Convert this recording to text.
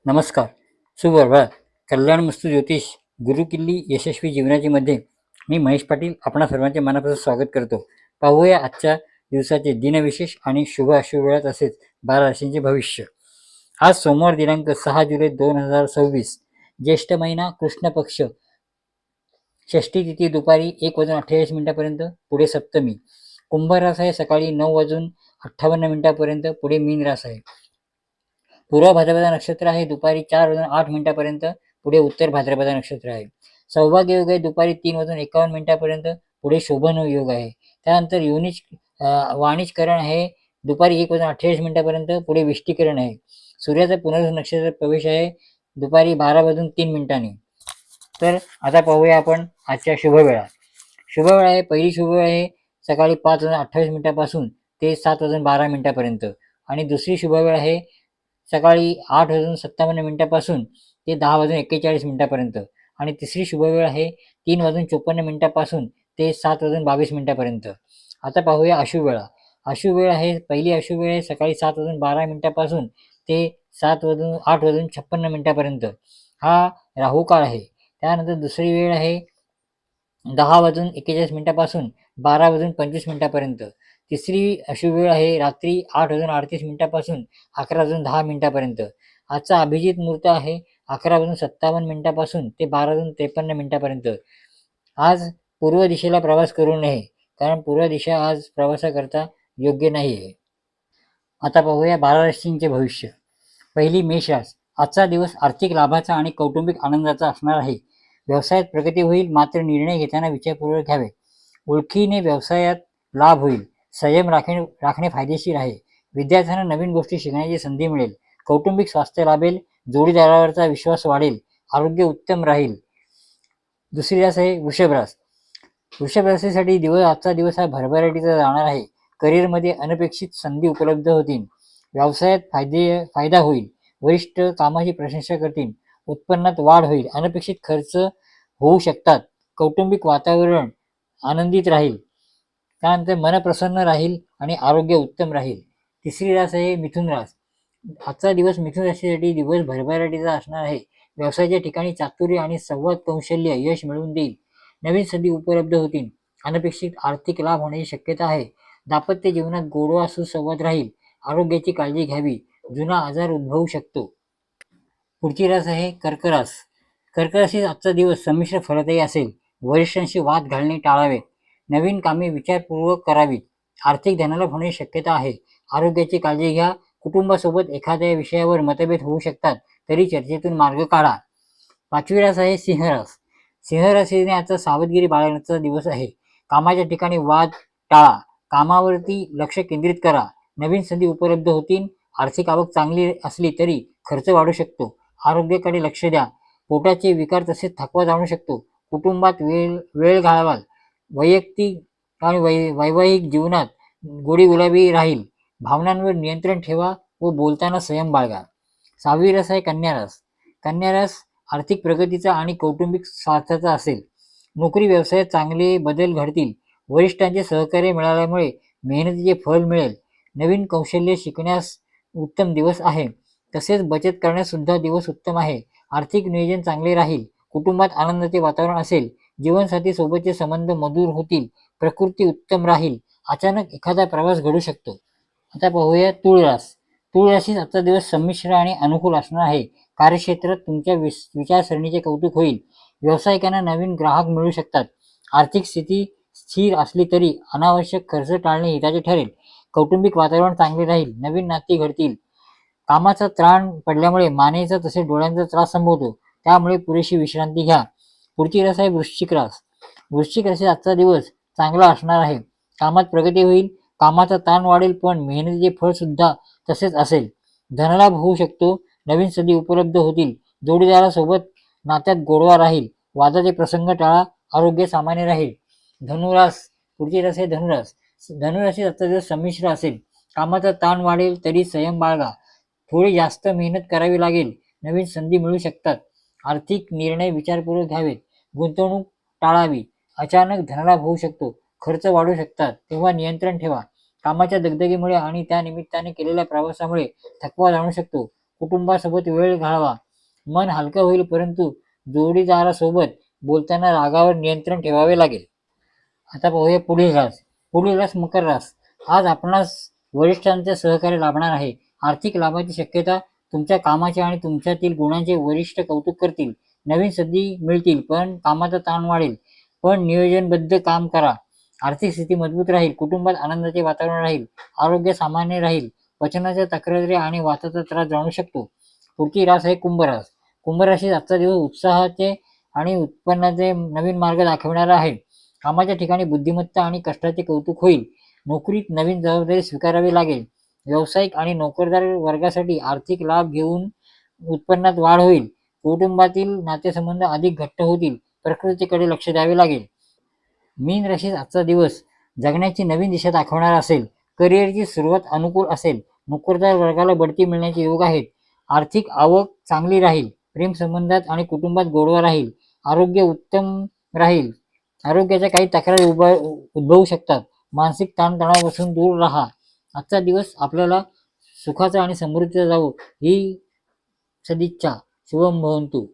नमस्कार. सुप्रभात. कल्याणमस्तू ज्योतिष गुरुकिल्ली यशस्वी जीवनाची मध्ये मी महेश पाटील आपणा सर्वांचे मनापासून स्वागत करतो. पाहूया आजच्या दिवसाचे दिनविशेष आणि शुभ अशुभ वेळा तसेच 12 राशींचे भविष्य. आज सोमवार दिनांक 6 जुलै 2026, ज्येष्ठ महिना, कृष्ण पक्ष, षष्ठी तिथी दुपारी 1:28 पुढे सप्तमी. कुंभ रास आहे सकाळी 9:58 पुढे मीन रास आहे. पूर्व भाद्रपदा नक्षत्र आहे दुपारी 4:08 पुढे उत्तर भाद्रपदा नक्षत्र आहे. सौभाग्य योग आहे दुपारी 3:51 पुढे शोभन योग आहे. त्यानंतर वाणिजकरण आहे दुपारी 1:28 पुढे विष्टीकरण आहे. सूर्याचा पुनर्वसु नक्षत्र प्रवेश आहे दुपारी 12:03. तर आता पाहूया आपण आजच्या शुभवेळा. शुभवेळा आहे, पहिली शुभवेळ आहे सकाळी 5:28 पासून ते 7:12 आणि दुसरी शुभवेळ आहे सकाळी 8:57 पासून ते 10:41 आणि तिसरी शुभवेळ आहे 3:54 पासून ते 7:22. आता पाहूया अशुभ वेळा. अशुभ वेळ आहे, पहिली अशुभ वेळ आहे सकाळी 7:12 पासून ते 8:56 हा राहू काळ आहे. त्यानंतर दुसरी वेळ आहे 10:41 पासून 12:25. तिसरी अशुभ वेळ आहे रात्री 8:38 पासून 11:10. आजचा अभिजित मुहूर्त आहे 11:57 पासून ते 12:53. आज पूर्व दिशेला प्रवास करू नये, कारण पूर्व दिशा आज प्रवासाकरता योग्य नाही आहे. आता पाहूया 12 राशींचे भविष्य. पहिली मेष रास. आजचा दिवस आर्थिक लाभाचा आणि कौटुंबिक आनंदाचा असणार आहे. व्यवसायात प्रगती होईल, मात्र निर्णय घेताना विचारपूर्वक घ्यावे. ओळखीने व्यवसायात लाभ होईल. संयम राखणे फायदेशीर आहे. विद्यार्थ्यांना नवीन गोष्टी शिकण्याची संधी मिळेल. कौटुंबिक स्वास्थ्य लाभेल. जोडीदारावरचा विश्वास वाढेल. आरोग्य उत्तम राहील. दुसरी रास आहे वृषभ रास. वृषभ राशीसाठी आजचा दिवस हा भरभराटीचा जाणार आहे. करिअरमध्ये अनपेक्षित संधी उपलब्ध होतील. व्यवसायात फायदा होईल. वरिष्ठ कामाची प्रशंसा करतील. उत्पन्नात वाढ होईल. अनपेक्षित खर्च होऊ शकतात. कौटुंबिक वातावरण आनंदित राहील. त्यानंतर मन प्रसन्न राहील आणि आरोग्य उत्तम राहील. तिसरी रास आहे मिथुन रास. आजचा दिवस मिथुन राशीसाठी दिवस भरभराटीचा असणार आहे. व्यवसायाच्या ठिकाणी चातुर्य आणि संवाद कौशल्य यश मिळवून देईल. नवीन संधी उपलब्ध होतील. अनपेक्षित आर्थिक लाभ होण्याची शक्यता आहे. दाम्पत्य जीवनात गोडवा सुसंवाद राहील. आरोग्याची काळजी घ्यावी. जुना आजार उद्भवू शकतो. पुढची रास आहे कर्क रास. कर्क राशीत आजचा दिवस संमिश्र फलदायी असेल. वरिष्ठांशी वाद घालणे टाळावे. नवीन कामे विचारपूर्वक करावीत. आर्थिक धनलाभ होण्याची शक्यता आहे. आरोग्याची काळजी घ्या. कुटुंबासोबत एखाद्या विषयावर मतभेद होऊ शकतात, तरी चर्चेतून मार्ग काढा. पाचवी रास आहे सिंह रास. सिंह राशीने आजचा सावधगिरी बाळगण्याचा दिवस आहे. कामाच्या ठिकाणी वाद टाळा. कामावरती लक्ष केंद्रित करा. नवीन संधी उपलब्ध होतील. आर्थिक आवक चांगली असली तरी खर्च वाढू शकतो. आरोग्याकडे लक्ष द्या. पोटाचे विकार तसेच थकवा जाणू शकतो. कुटुंबात वेळ घालवाल. वैयक्तिक आणि वैवाहिक जीवनात गोडी गुलाबी राहील. भावनांवर नियंत्रण ठेवा व बोलताना संयम बाळगा. 6वी रास आहे कन्या रास. कन्या रास आर्थिक प्रगतीचा आणि कौटुंबिक स्वार्थाचा असेल. नोकरी व्यवसायात चांगले बदल घडतील. वरिष्ठांचे सहकार्य मिळाल्यामुळे मेहनतीचे फळ मिळेल. नवीन कौशल्य शिकण्यास उत्तम दिवस आहे. तसेच बचत करण्यास सुद्धा दिवस उत्तम आहे. आर्थिक नियोजन चांगले राहील. कुटुंबात आनंदाचे वातावरण असेल. जीवनसाथी सोबतचे संबंध मधुर होतील. प्रकृती उत्तम राहील. अचानक एखादा प्रवास घडू शकतो. आता पाहूया तुळ रास. तुळ राशीत आजचा दिवस संमिश्र आणि अनुकूल असणार आहे. कार्यक्षेत्रात तुमच्या विचारसरणीचे कौतुक होईल. व्यावसायिकांना नवीन ग्राहक मिळू शकतात. आर्थिक स्थिती स्थिर असली तरी अनावश्यक खर्च टाळणे हिताचे ठरेल. कौटुंबिक वातावरण चांगले राहील. नवीन नाती घडतील. कामाचा त्राण पडल्यामुळे मानेचा तसेच डोळ्यांचा त्रास संभवतो, त्यामुळे पुरेशी विश्रांती घ्या. पुढची रास आहे वृश्चिक रास. वृश्चिक राशीत आजचा दिवस चांगला असणार आहे. कामात प्रगती होईल. कामाचा ताण वाढेल, पण मेहनतीचे फळ सुद्धा तसेच असेल. धनलाभ होऊ शकतो. नवीन संधी उपलब्ध होतील. जोडीदारासोबत नात्यात गोडवा राहील. वादाचे प्रसंग टाळा. आरोग्य सामान्य राहील. धनुरास. पुढची रास आहे धनुरास. धनुराशीत आजचा दिवस संमिश्र असेल. कामाचा ताण वाढेल तरी संयम बाळगा. थोडी जास्त मेहनत करावी लागेल. नवीन संधी मिळू शकतात. आर्थिक निर्णय विचारपूर्वक घ्यावेत. गुंतवणूक टाळावी. अचानक धनलाभ होऊ शकतो. खर्च वाढू शकतात, तेव्हा नियंत्रण ठेवा. कामाच्या दगदगीमुळे आणि त्या निमित्ताने केलेल्या प्रवासामुळे थकवा जाणू शकतो. कुटुंबासोबत वेळ घालवा. मन हलकं होईल, परंतु जोडीदारासोबत बोलताना रागावर नियंत्रण ठेवावे लागेल. आता पाहूया पुढील रास. पुढील रास मकर रास. आज आपणास वरिष्ठांचे सहकार्य लाभणार आहे. आर्थिक लाभाची शक्यता. तुमच्या कामाचे आणि तुमच्यातील गुणांचे वरिष्ठ कौतुक करतील. नवीन संधी मिळतील, पण कामाचा ताण वाढेल. पण नियोजनबद्ध काम करा. आर्थिक स्थिती मजबूत राहील. कुटुंबात आनंदाचे वातावरण राहील. आरोग्य सामान्य राहील. पचनाच्या तक्रारी आणि वाताचा त्रास जाणू शकतो. पुढची रास आहे कुंभ रास. कुंभ राशीत आजचा दिवस उत्साहाचे आणि उत्पन्नाचे नवीन मार्ग दाखविणारा आहे. कामाच्या ठिकाणी बुद्धिमत्ता आणि कष्टाचे कौतुक होईल. नोकरीत नवीन जबाबदारी स्वीकारावी लागेल. व्यावसायिक आणि नोकरदार वर्गासाठी आर्थिक लाभ घेऊन उत्पन्नात वाढ होईल. कुटुंबातील नातेसंबंध अधिक घट्ट होतील. प्रकृतीकडे लक्ष द्यावे लागेल. मीन राशीत आजचा दिवस जगण्याची नवीन दिशा दाखवणारा असेल. करिअरची सुरुवात अनुकूल असेल. नोकरदार वर्गाला बढती मिळण्याचे योग आहेत. आर्थिक आवक चांगली राहील. प्रेमसंबंधात आणि कुटुंबात गोडवा राहील. आरोग्य उत्तम राहील. आरोग्याच्या काही तक्रारी उद्भवू शकतात. मानसिक ताणतणावापासून दूर राहा. आजचा दिवस आपल्याला सुखाचा आणि समृद्धीचा जावो ही सदिच्छा. शुभम भवंतु.